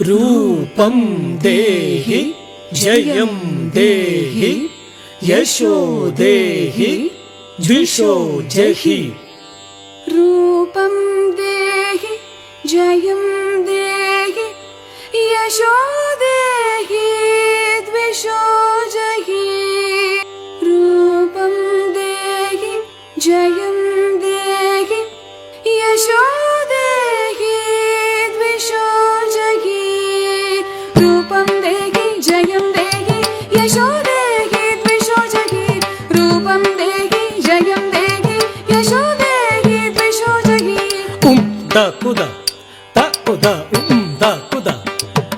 रूपं देहि जयं देहि यशो देहि द्विषो जहि। रूपं देहि जयं देहि यशो देहि द्विषो जहि। रूपं देहि जयं देहि यशो देहि द्विषो जहि। रूपं देहि जयं देहि यशो देहि द्विषो जहि। रूपं देहि जयं देहि यशो देहि द्विषो जहि। da kuda ta kuda da kuda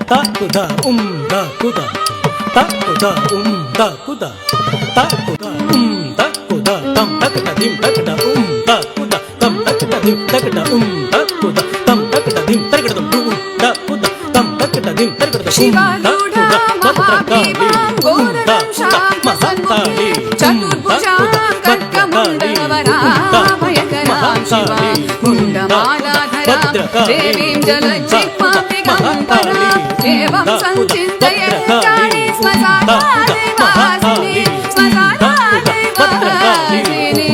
ta kuda da kuda ta kuda da kuda ta kuda da kuda tam takda dim takda da kuda tam takda dim takda da kuda tam takda dim takda da kuda tam takda dim takda शिवारूढा महाभीमां घोरं शान्तसन्मुखी चतुर्भुजां खड्गमण्डलवराभयकरां शिवां कुण्डमालाधरां देवीं जलज्जिह्वां दिगम्बरां एवं सञ्चिन्तये काली श्मशानादिवासिनी श्मशानादिवासिनी।